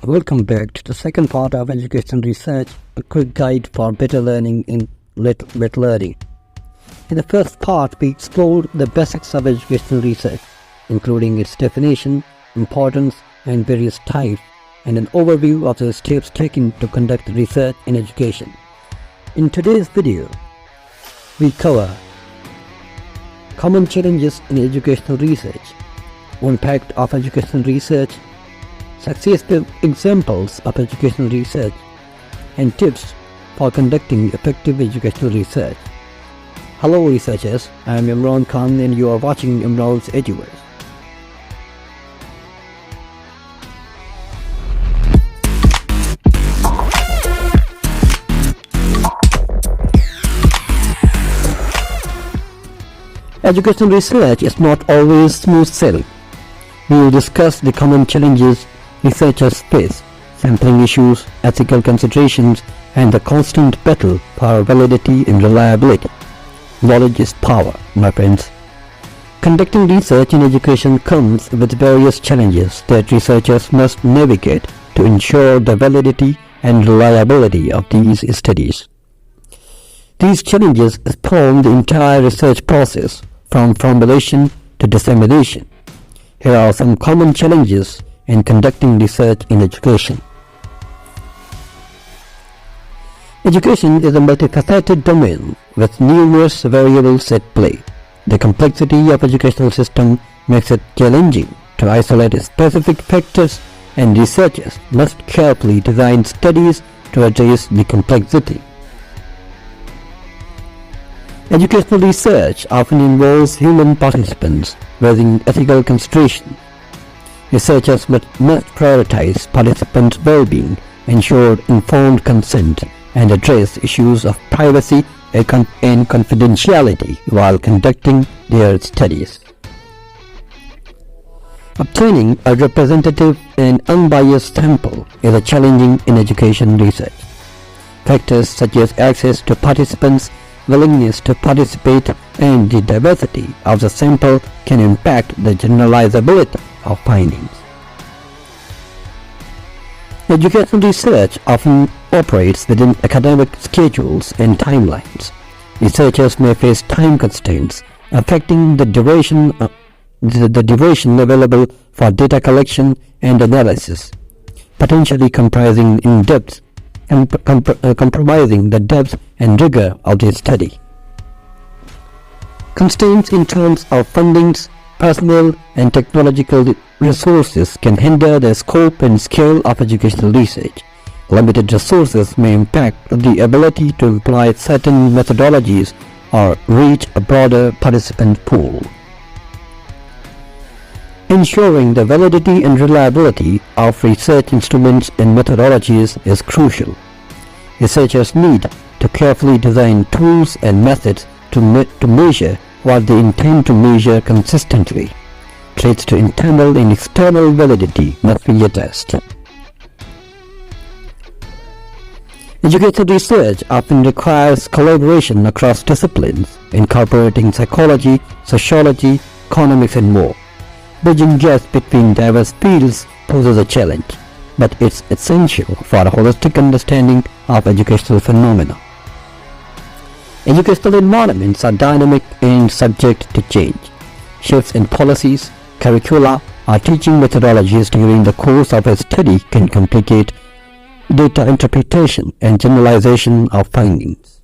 Welcome back to the second part of Education Research, a quick guide for better learning in lit learning. In the first part, we explored the basics of educational research, including its definition, importance, and various types, and an overview of the steps taken to conduct research in education. In today's video, we cover common challenges in educational research, impact of educational research, successful examples of educational research, and tips for conducting effective educational research. Hello researchers, I am Imran Khan and you are watching Imran's Eduverse. Educational research is not always smooth sailing. We will discuss the common challenges researchers face, sampling issues, ethical considerations, and the constant battle for validity and reliability. Knowledge is power, my friends. Conducting research in education comes with various challenges that researchers must navigate to ensure the validity and reliability of these studies. These challenges span the entire research process, from formulation to dissemination. Here are some common challenges in conducting research in education. Education is a multifaceted domain with numerous variables at play. The complexity of educational system makes it challenging to isolate specific factors, and researchers must carefully design studies to address the complexity. Educational research often involves human participants, raising ethical considerations. Researchers must prioritize participants' well-being, ensure informed consent, and address issues of privacy and confidentiality while conducting their studies. Obtaining a representative and unbiased sample is challenging in education research. Factors such as access to participants, willingness to participate, and the diversity of the sample can impact the generalizability of findings. Educational research often operates within academic schedules and timelines. Researchers may face time constraints affecting the duration available for data collection and analysis, potentially compromising the depth and rigor of the study. Constraints in terms of fundings, personnel, and technological resources can hinder the scope and scale of educational research. Limited resources may impact the ability to employ certain methodologies or reach a broader participant pool. Ensuring the validity and reliability of research instruments and methodologies is crucial. Researchers need to carefully design tools and methods to measure what they intend to measure consistently. Threats to internal and external validity must be addressed. Educational research often requires collaboration across disciplines, incorporating psychology, sociology, economics, and more. Bridging gaps between diverse fields poses a challenge, but it's essential for a holistic understanding of educational phenomena. Educational environments are dynamic and subject to change. Shifts in policies, curricula, or teaching methodologies during the course of a study can complicate data interpretation and generalization of findings.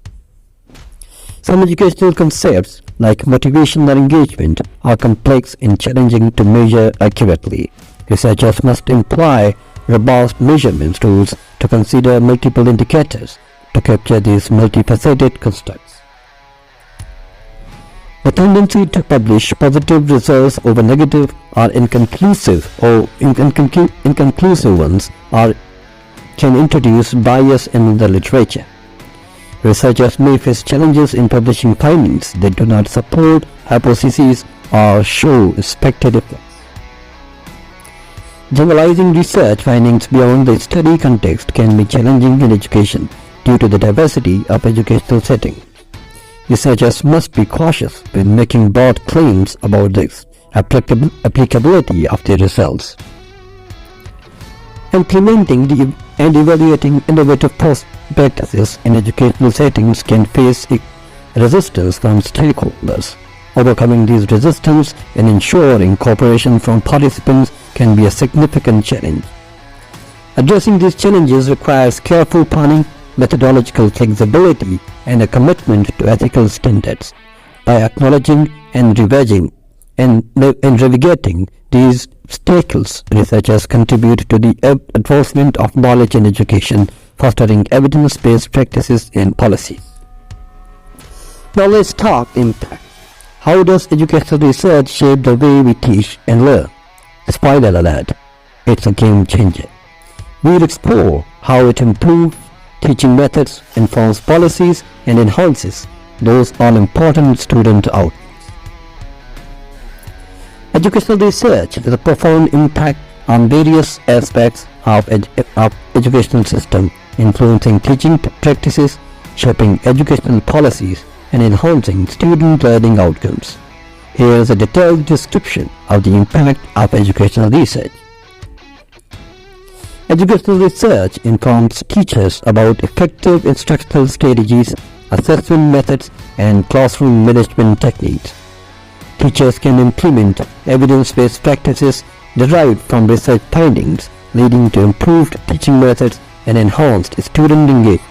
Some educational concepts, like motivational engagement, are complex and challenging to measure accurately. Researchers must employ robust measurement tools to consider multiple indicators to capture these multifaceted constructs. The tendency to publish positive results over negative or inconclusive ones can introduce bias in the literature. Researchers may face challenges in publishing findings that do not support hypotheses or show expected effects. Generalizing research findings beyond the study context can be challenging in education due to the diversity of educational settings. Researchers must be cautious when making broad claims about the applicability of their results. Implementing and evaluating innovative practices in educational settings can face resistance from stakeholders. Overcoming these resistance and ensuring cooperation from participants can be a significant challenge. Addressing these challenges requires careful planning, methodological flexibility, and a commitment to ethical standards. By acknowledging and revising and navigating these obstacles, researchers contribute to the advancement of knowledge and education, fostering evidence-based practices and policies. Now let's talk impact. How does educational research shape the way we teach and learn? Spoiler alert, it's a game changer. We'll explore how it improves teaching methods, informs policies, and enhances those all-important student outcomes. Educational research has a profound impact on various aspects of educational system, influencing teaching practices, shaping educational policies, and enhancing student learning outcomes. Here is a detailed description of the impact of educational research. Educational research informs teachers about effective instructional strategies, assessment methods, and classroom management techniques. Teachers can implement evidence-based practices derived from research findings, leading to improved teaching methods and enhanced student engagement.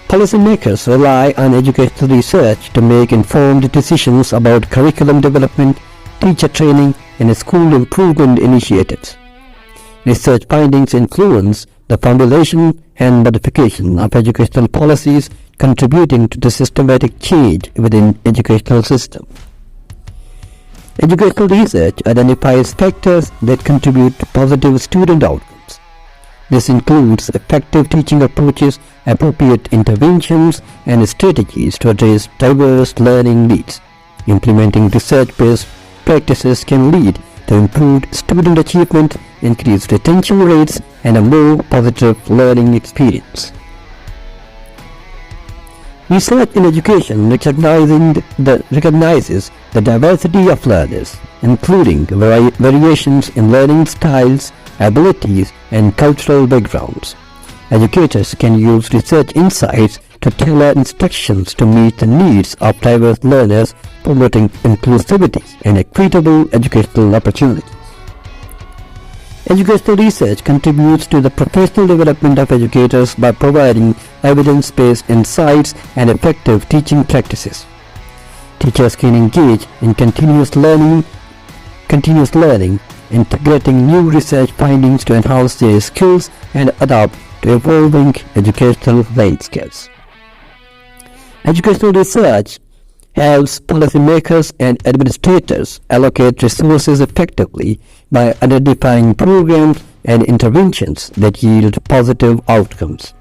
Policymakers rely on educational research to make informed decisions about curriculum development, teacher training, and school improvement initiatives. Research findings influence the formulation and modification of educational policies, contributing to the systematic change within educational system. Educational research identifies factors that contribute to positive student outcomes. This includes effective teaching approaches, appropriate interventions, and strategies to address diverse learning needs. Implementing research-based practices can lead to improved student achievement, increased retention rates, and a more positive learning experience. Research in education recognizes the diversity of learners, including variations in learning styles, abilities, and cultural backgrounds. Educators can use research insights to tailor instructions to meet the needs of diverse learners, promoting inclusivity and equitable educational opportunities. Educational research contributes to the professional development of educators by providing evidence-based insights and effective teaching practices. Teachers can engage in continuous learning, integrating new research findings to enhance their skills and adapt to evolving educational landscapes. Educational research helps policymakers and administrators allocate resources effectively by identifying programs and interventions that yield positive outcomes.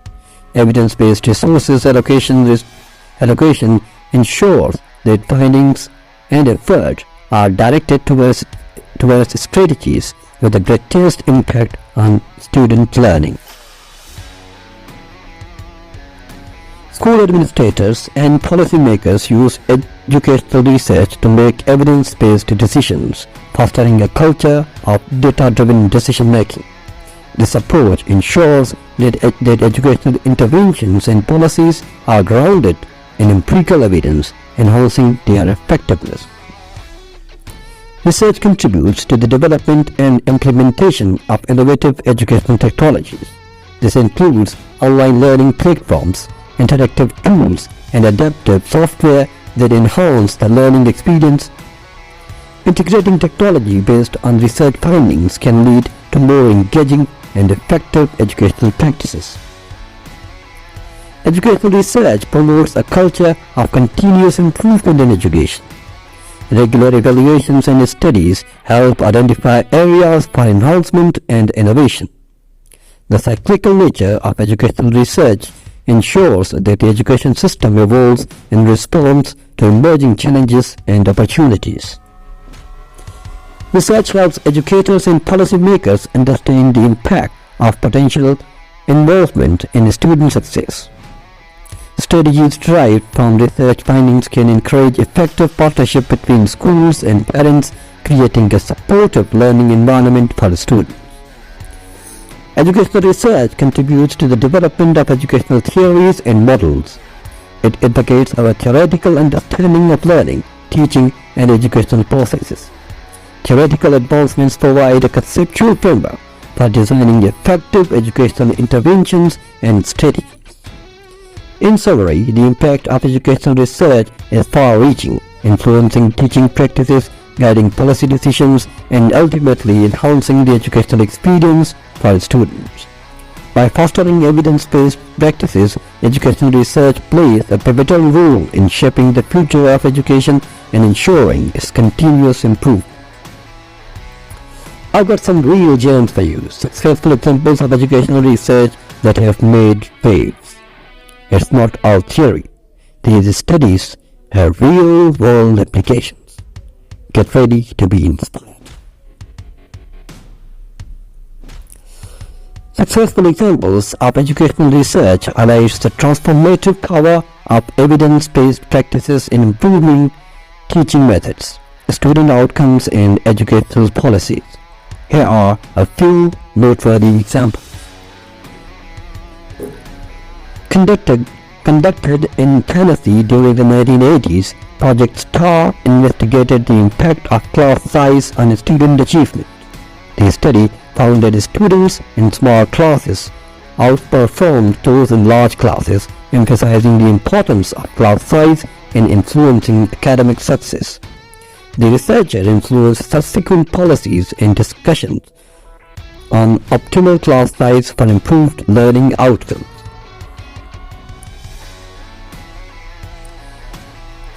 Evidence-based resources allocation ensures that findings and effort are directed towards strategies with the greatest impact on student learning. School administrators and policymakers use educational research to make evidence-based decisions, fostering a culture of data-driven decision-making. This approach ensures that educational interventions and policies are grounded in empirical evidence, enhancing their effectiveness. Research contributes to the development and implementation of innovative educational technologies. This includes online learning platforms, interactive tools, and adaptive software that enhance the learning experience. Integrating technology based on research findings can lead to more engaging and effective educational practices. Educational research promotes a culture of continuous improvement in education. Regular evaluations and studies help identify areas for enhancement and innovation. The cyclical nature of educational research ensures that the education system evolves in response to emerging challenges and opportunities. Research helps educators and policymakers understand the impact of potential involvement in student success. Strategies derived from research findings can encourage effective partnership between schools and parents, creating a supportive learning environment for students. Educational research contributes to the development of educational theories and models. It advocates our theoretical understanding of learning, teaching, and educational processes. Theoretical advancements provide a conceptual framework for designing effective educational interventions and strategies. In summary, the impact of educational research is far-reaching, influencing teaching practices, guiding policy decisions, and ultimately enhancing the educational experience for students. By fostering evidence-based practices, educational research plays a pivotal role in shaping the future of education and ensuring its continuous improvement. I've got some real gems for you, successful examples of educational research that have made waves. It's not all theory. These studies have real-world applications. Get ready to be inspired. Successful examples of educational research highlights the transformative power of evidence-based practices in improving teaching methods, student outcomes, and educational policies. Here are a few noteworthy examples. Conducted in Tennessee during the 1980s, Project STAR investigated the impact of class size on student achievement. The study found that students in small classes outperformed those in large classes, emphasizing the importance of class size in influencing academic success. The researcher influenced subsequent policies and discussions on optimal class size for improved learning outcomes.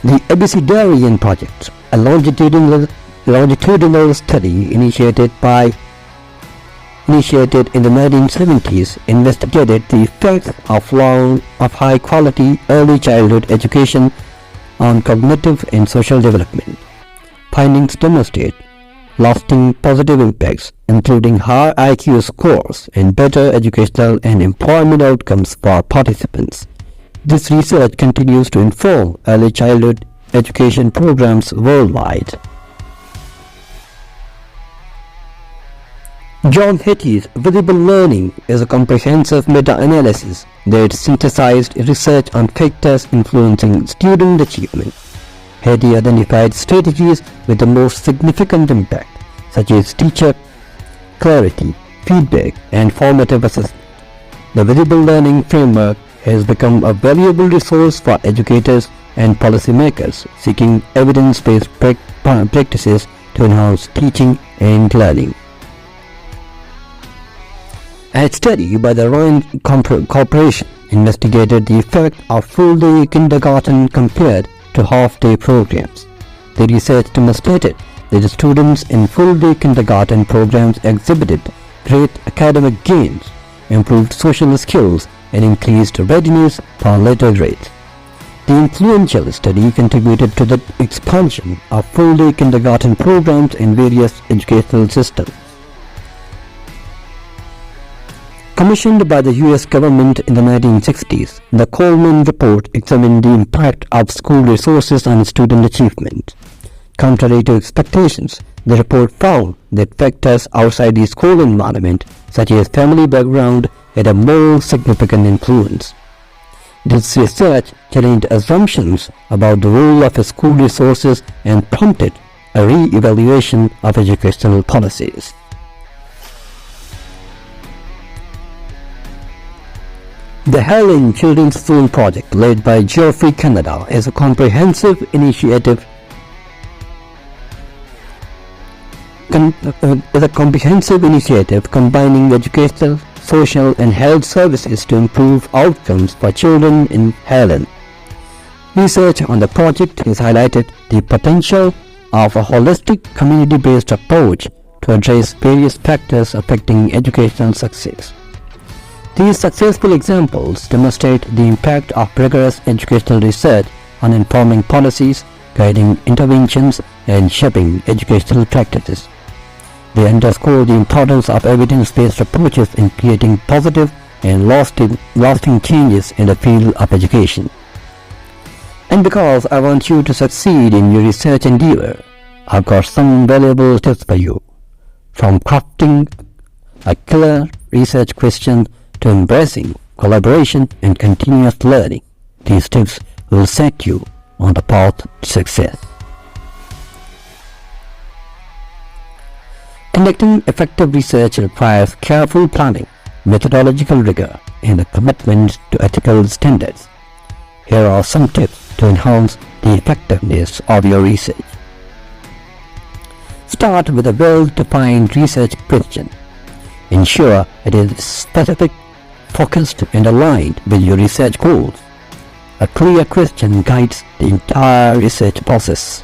The Abecedarian Project, a longitudinal study initiated in the 1970s, investigated the effects of high-quality early childhood education on cognitive and social development. Findings demonstrate lasting positive impacts, including high IQ scores and better educational and employment outcomes for participants. This research continues to inform early childhood education programs worldwide. John Hattie's Visible Learning is a comprehensive meta-analysis that synthesized research on factors influencing student achievement. Hattie identified strategies with the most significant impact, such as teacher clarity, feedback, and formative assessment. The Visible Learning framework has become a valuable resource for educators and policymakers seeking evidence-based practices to enhance teaching and learning. A study by the Ryan Corporation investigated the effect of full-day kindergarten compared to half-day programs. The research demonstrated that the students in full-day kindergarten programs exhibited great academic gains, improved social skills, and increased readiness for later grades. The influential study contributed to the expansion of full-day kindergarten programs in various educational systems. Commissioned by the US government in the 1960s, the Coleman Report examined the impact of school resources on student achievement. Contrary to expectations, the report found that factors outside the school environment, such as family background, had a more significant influence. This research challenged assumptions about the role of school resources and prompted a re-evaluation of educational policies. The Helen Children's Film Project, led by Geoffrey Canada, is a comprehensive initiative combining educational, social, and health services to improve outcomes for children in Helen. Research on the project has highlighted the potential of a holistic, community-based approach to address various factors affecting educational success. These successful examples demonstrate the impact of rigorous educational research on informing policies, guiding interventions, and shaping educational practices. They underscore the importance of evidence-based approaches in creating positive and lasting changes in the field of education. And because I want you to succeed in your research endeavor, I've got some valuable tips for you. From crafting a killer research questions to embracing collaboration and continuous learning. These tips will set you on the path to success. Conducting effective research requires careful planning, methodological rigor, and a commitment to ethical standards. Here are some tips to enhance the effectiveness of your research. Start with a well-defined research question. Ensure it is specific, focused, and aligned with your research goals. A clear question guides the entire research process.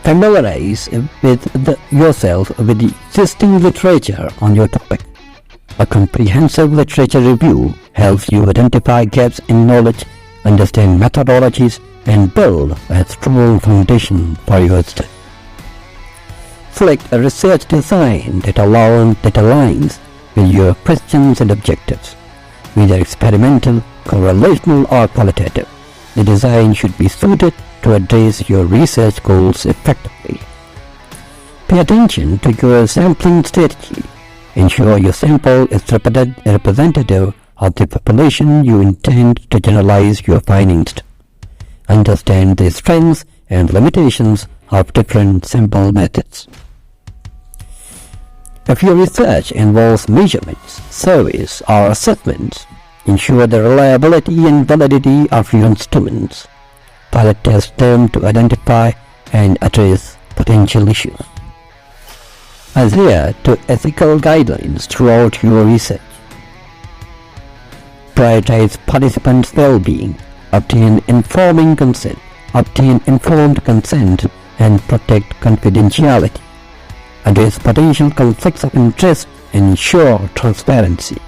Familiarize yourself with the existing literature on your topic. A comprehensive literature review helps you identify gaps in knowledge, understand methodologies, and build a strong foundation for your study. Select a research design that aligns with your questions and objectives, whether experimental, correlational, or qualitative. The design should be suited to address your research goals effectively. Pay attention to your sampling strategy. Ensure your sample is representative of the population you intend to generalize your findings to. Understand the strengths and limitations of different sample methods. If your research involves measurements, surveys, or assessments, ensure the reliability and validity of your instruments. Pilot test them to identify and address potential issues. Adhere to ethical guidelines throughout your research. Prioritize participants' well-being. Obtain informed consent, and protect confidentiality. Address potential conflicts of interest and ensure transparency.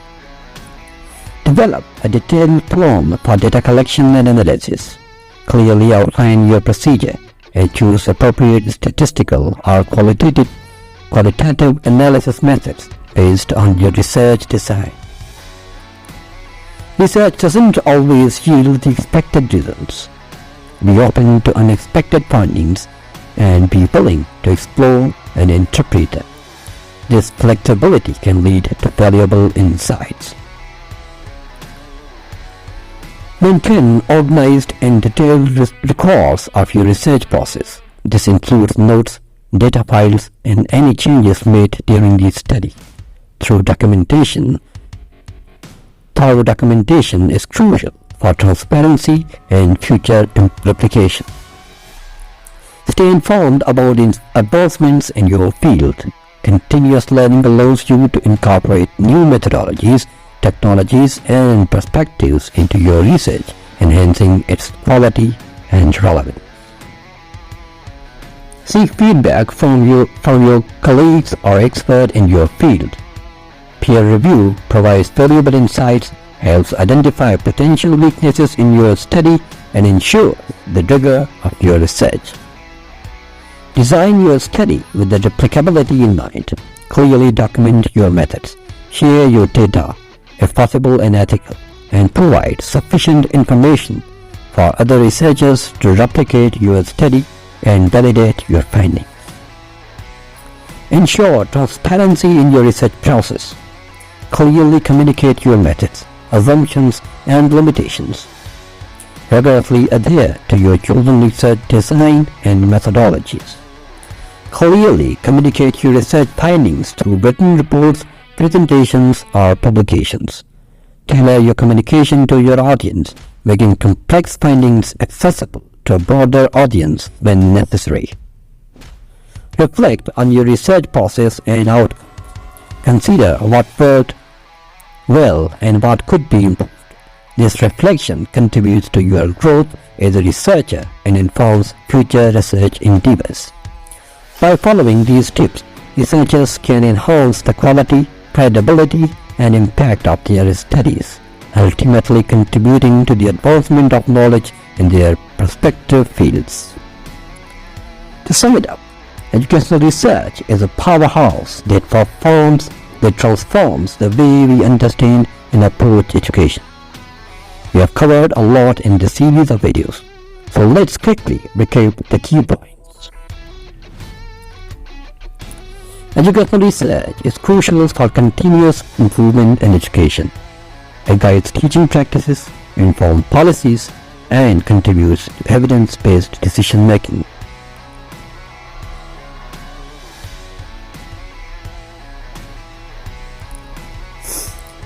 Develop a detailed plan for data collection and analysis. Clearly outline your procedure and choose appropriate statistical or qualitative analysis methods based on your research design. Research doesn't always yield the expected results. Be open to unexpected findings and be willing to explore and interpret them. This flexibility can lead to valuable insights. Maintain organized and detailed records of your research process. This includes notes, data files, and any changes made during the study. Thorough documentation is crucial for transparency and future replication. Stay informed about advancements in your field. Continuous learning allows you to incorporate new methodologies, technologies, and perspectives into your research, enhancing its quality and relevance. Seek feedback from your colleagues or experts in your field. Peer review provides valuable insights, helps identify potential weaknesses in your study, and ensures the rigor of your research. Design your study with the replicability in mind. Clearly document your methods. Share your data, if possible and ethical, and provide sufficient information for other researchers to replicate your study and validate your findings. Ensure transparency in your research process. Clearly communicate your methods, assumptions, and limitations. Rigorously adhere to your chosen research design and methodologies. Clearly communicate your research findings through written reports, presentations, or publications. Tailor your communication to your audience, making complex findings accessible to a broader audience when necessary. Reflect on your research process and outcome. Consider what worked well and what could be improved. This reflection contributes to your growth as a researcher and informs future research endeavors. By following these tips, researchers can enhance the quality, credibility, and impact of their studies, ultimately contributing to the advancement of knowledge in their respective fields. To sum it up, educational research is a powerhouse that transforms the way we understand and approach education. We have covered a lot in this series of videos, so let's quickly recap the key points. Educational research is crucial for continuous improvement in education. It guides teaching practices, informs policies, and contributes to evidence-based decision-making.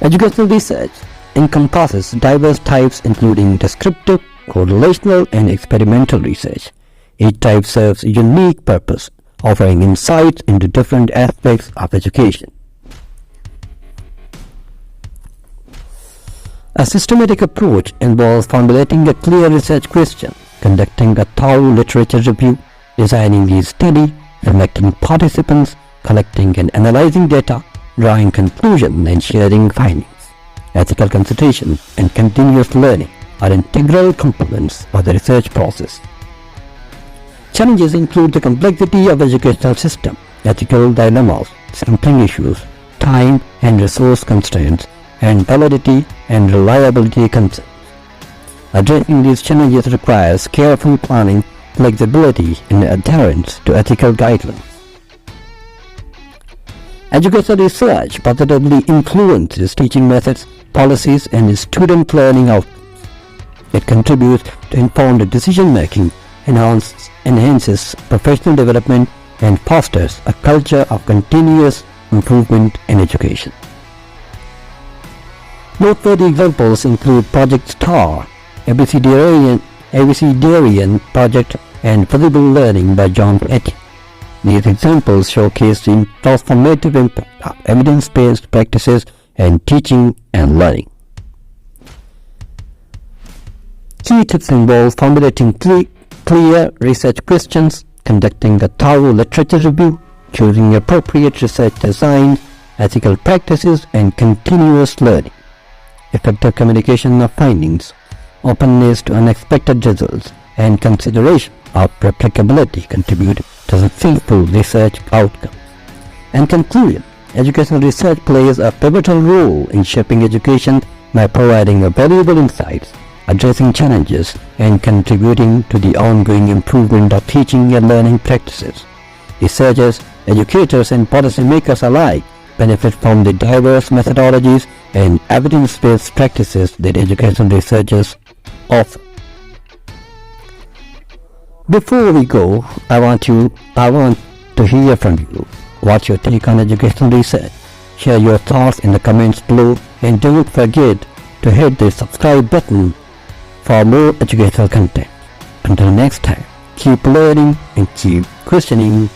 Educational research encompasses diverse types including descriptive, correlational, and experimental research. Each type serves a unique purpose, offering insights into different aspects of education. A systematic approach involves formulating a clear research question, conducting a thorough literature review, designing a study, selecting participants, collecting and analyzing data, drawing conclusions and sharing findings. Ethical consideration and continuous learning are integral components of the research process. Challenges include the complexity of the educational system, ethical dilemmas, sampling issues, time and resource constraints, and validity and reliability concerns. Addressing these challenges requires careful planning, flexibility, and adherence to ethical guidelines. Educational research positively influences teaching methods, policies, and student learning outcomes. It contributes to informed decision-making, enhances professional development, and fosters a culture of continuous improvement in education. Noteworthy examples include Project STAR, ABCDarian Project, and Visible Learning by John Etienne. These examples showcase the transformative impact of evidence-based practices in teaching and learning. Key tips involve formulating clear research questions, conducting a thorough literature review, choosing appropriate research designs, ethical practices, and continuous learning. Effective communication of findings, openness to unexpected results, and consideration of replicability contribute to successful research outcomes. In conclusion, educational research plays a pivotal role in shaping education by providing valuable insights, addressing challenges, and contributing to the ongoing improvement of teaching and learning practices. Researchers, educators, and policymakers alike benefit from the diverse methodologies and evidence-based practices that educational researchers offer. Before we go, I want to hear from you. What's your take on educational research? Share your thoughts in the comments below, and don't forget to hit the subscribe button for more educational content. Until next time, keep learning and keep questioning.